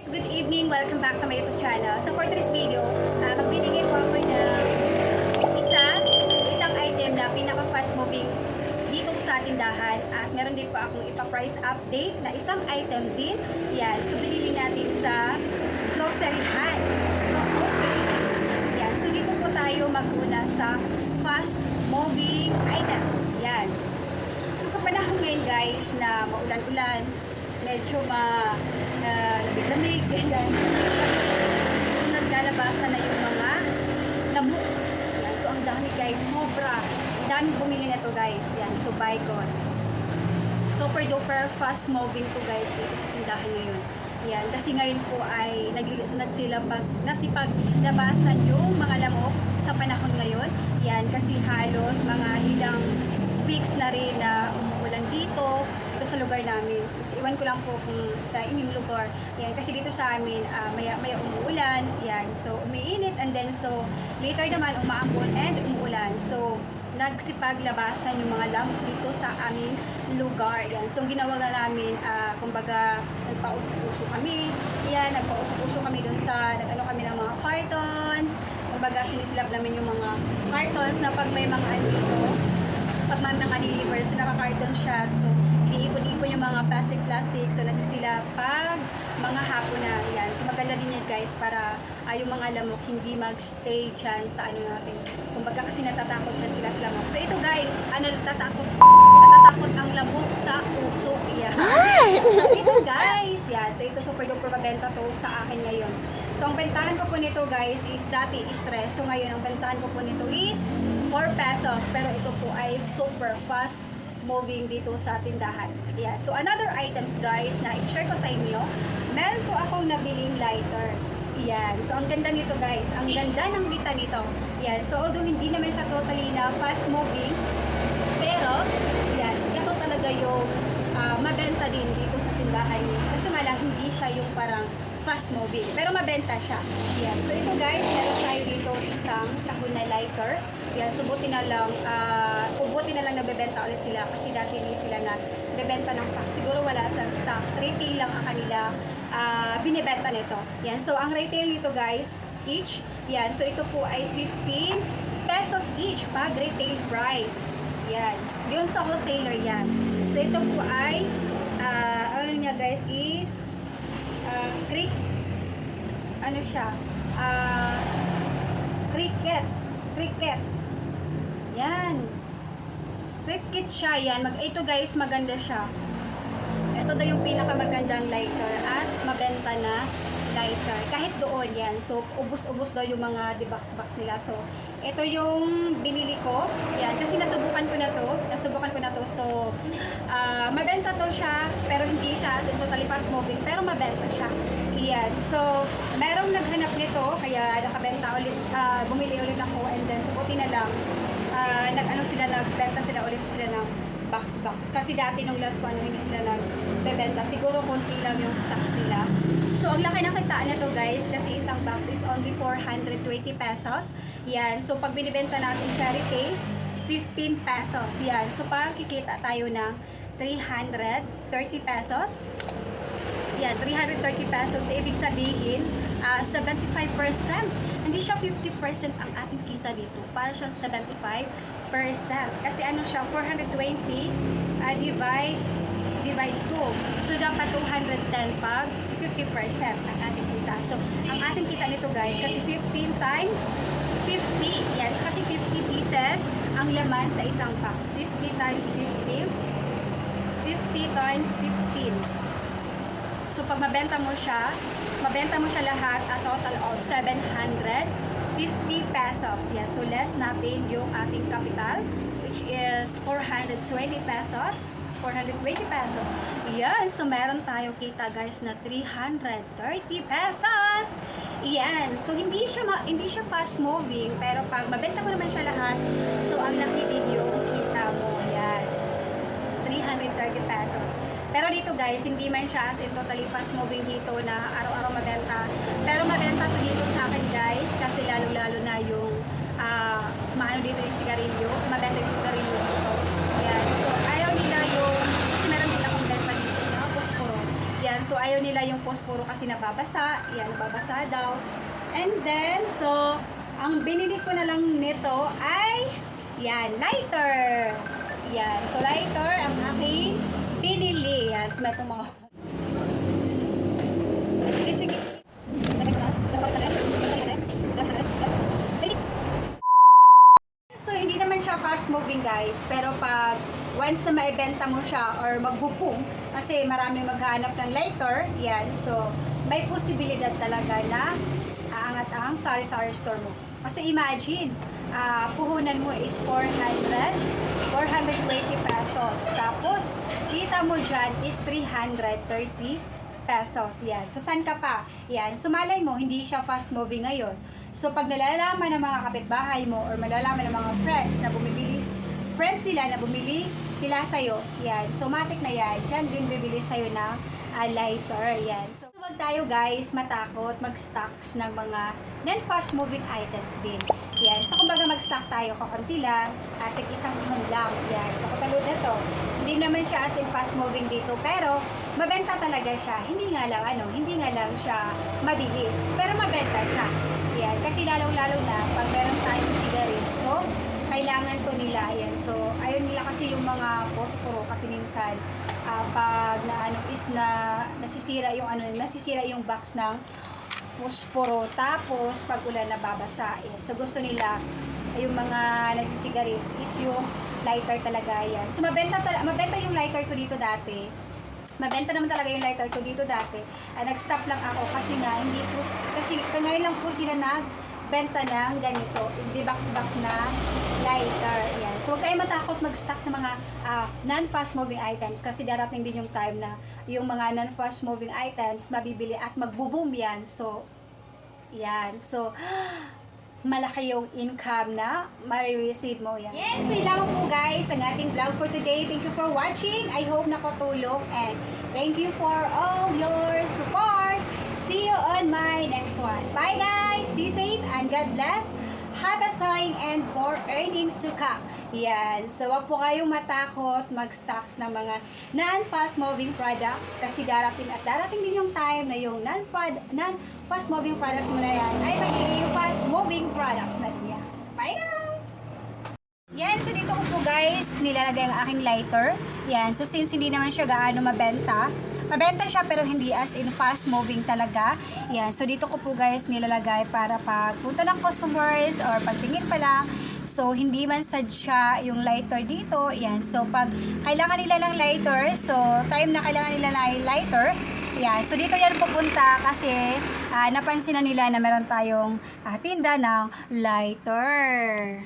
Good evening! Welcome back to my YouTube channel. So for today's video, magbibigay po ako ng isang item na pinaka-fast moving dito sa tindahan at meron din po akong ipa-price update na isang item din. Yan. So binili natin sa groceryhan. So okay. Yan. So dito po tayo mag-una sa fast moving items. Yan. So sa panahon ngayon guys na maulan-ulan, medyo lamig-lamig, ganyan. So, naglalabasan na yung mga lamok. Yan. So, ang dami guys, sobra. Ang dami bumili na to guys. Yan. So, buy ko. Super duper fast moving to guys dito sa tindahan ngayon. Yan. Kasi ngayon po ay naglisunod sila nasipaglabasan yung mga lamok sa panahon ngayon. Yan. Kasi halos mga ilang weeks na rin na umuulan dito sa lugar namin. Iwan ko lang po kung sa inyong lugar. Yan, kasi dito sa amin, maya umuulan. Yan, so umiinit and then so later naman umaambon and umuulan. So nagsipaglabasan yung mga lamok dito sa aming lugar. Yan, so ginawa na namin, kumbaga nagpauso-uso kami. Yan, nagpauso-uso kami dun sa, kami ng mga cartons. Kumbaga sinisilap namin yung mga cartons na pag may mga dito, pag may mga deliver, so naka-carton siya. So iipon-ipon yung mga plastic. So nagsisila pag mga hapon na yan. So maganda din yan guys para yung mga lamok hindi magstay dyan sa ano natin. Kumbaga kasi natatakot dyan sila sa lamok. So ito guys, natatakot ang lamok sa usok. Yan. So ito guys, yan. So ito super duper mabenta to sa akin ngayon. So ang bentahan ko po nito guys is dati is 3. So ngayon ang bentahan ko po nito is 4 pesos. Pero ito po ay super fast moving dito sa tindahan. Yeah. So another items guys na i-share ko sa inyo, meron po akong nabiling lighter. Yan. So ang ganda nito guys, ang ganda ng kita nito. Yan. So although hindi naman siya totally na fast moving, pero yan, ito talaga yung mabenta din dito sa tindahan niyo. Kasi nga lang hindi siya yung parang fast moving, pero mabenta siya. Yan. So ito guys, meron tayo dito isang kahon na lighter. Yan, so buti na lang nagbebenta ulit sila kasi dati hindi sila na bebenta ng pack. Siguro wala sa stocks. Retail lang ang kanila binibenta nito. Yan, so ang retail nito guys, each, yan, so ito po ay 15 pesos each pag retail price. Yan, yun sa wholesaler yan. So ito po ay, ano niya guys is, cricket. Yan. Cricket siya yan. Ito guys, maganda siya. Ito daw yung pinakamagandang lighter at mabenta na lighter. Kahit doon yan. So, ubos-ubos daw yung mga box nila. So, ito yung binili ko. Yan. Kasi nasubukan ko na to. So, mabenta to siya. Pero hindi siya as in totally fast moving. Pero mabenta siya. Yan. So, merong naghanap nito. Kaya nakabenta ulit. Bumili ulit ako. And then, so, buti na lang. Nagbenta sila ulit ng box. Kasi dati nung last one, hindi sila nagbebenta. Siguro konti lang yung stocks nila. So, ang laki ng kitaan na to guys, kasi isang box is only 420 pesos. Yan. So, pag binibenta natin siya retail, 15 pesos. Yan. So, parang kikita tayo ng 330 pesos. Yan, 330 pesos. So, ibig sabihin, 75%. Hindi siya 50% ang ating kita dito. Para siyang 75%. Kasi ano siya, 420 divide 2. So, dapat 210 pag 50% ang ating kita. So, ang ating kita nito guys, kasi 15 times 50. Yes, kasi 50 pieces ang laman sa isang box. 50 times 50. 50 times 15. So, pag mabenta mo siya lahat at total of 750 pesos. Yan. So, less natin yung ating capital, which is 420 pesos. 420 pesos. Yan. So, meron tayo kita guys na 330 pesos. Yan. So, hindi siya fast moving, pero pag mabenta mo naman siya lahat, so, ang laki din yung kita mo. Yan. 330 pesos. Pero dito guys, hindi man siya as in totally fast moving dito na araw-araw mabenta. Pero mabenta to dito sa akin guys, kasi lalo-lalo na yung maano dito yung sigarilyo. Mabenta yung sigarilyo dito. Yan. So, ayaw nila yung, kasi meron din akong benta dito na posporo. Yan. So, ayaw nila yung posporo kasi nababasa. Yan, nababasa daw. And then, so, ang binili ko na lang nito ay, yan, lighter. Yan. So, lighter ang aking pinili. Yan. So, may itong mga... Sige, sige. So, hindi naman siya fast moving guys. Pero pag once na maibenta mo siya or magbupong, kasi maraming maghahanap ng lighter, yan. So, may posibilidad talaga na aangat ang sari-sari store mo. Kasi imagine, puhunan mo is 420 pesos. Tapos, kita mo dyan is 330 pesos. Yan. So, saan ka pa? Yan. So, malay mo, hindi siya fast moving ngayon. So, pag nalalaman ng mga kapitbahay mo or malalaman ng mga friends nila na bumili sila sa'yo, yan. So, matik na yan. Diyan din bibili sa'yo ng lighter. Yan. So, huwag tayo guys matakot mag-stocks ng mga non-fast moving items din. Yan. So, kumbaga mag-stock tayo kakunti lang at isang kahon lang. Yan. So, katulad na to. Hindi naman siya as in fast moving dito, pero mabenta talaga siya. Hindi nga lang siya mabilis. Pero mabenta siya. Yan. Kasi lalong-lalo na pag meron tayong cigarettes, so kailangan to nila. Yan. So, ayun nila kasi yung mga posporo kasi minsan pag nasisira yung box ng posporo, tapos pag ulan nababasa. Yan. So, gusto nila yung mga nagsisigaris is yung lighter talaga yan. So, mabenta yung lighter ko dito dati. Mabenta naman talaga yung lighter ko dito dati. Nag-stop lang ako kasi ngayon lang po sila nagbenta ng ganito, hindi box-box na lighter. Yan. So, huwag kayo matakot mag-stock sa mga non-fast moving items kasi darating din yung time na yung mga non-fast moving items mabibili at magbo-boom yan. So, yan. So, malaki yung income na ma-receive mo yan. Yes, so yun lang po guys ang ating vlog for today. Thank you for watching. I hope nakatulong and thank you for all your support. See you on my next one. Bye guys! Be safe and God bless. Have a sign and more earnings to come. Yan. So, wag po kayong matakot mag-stocks ng mga non-fast moving products kasi darating din yung time na yung non-fast moving products mo na yan ay magiging fast moving products na din yan. So, bye guys! Yan. So, dito ko po guys nilalagay ang aking lighter. Yan. So, since hindi naman siya gaano mabenta siya pero hindi as in fast moving talaga. Yan. So, dito ko po guys nilalagay para pag punta ng customers or pagtingin pa lang. So, hindi man sadya yung lighter dito. Yan. So, pag kailangan nila ng lighter, so, time na kailangan nila ng lighter, yan. So, dito yan pupunta kasi napansin na nila na meron tayong tinda ng lighter.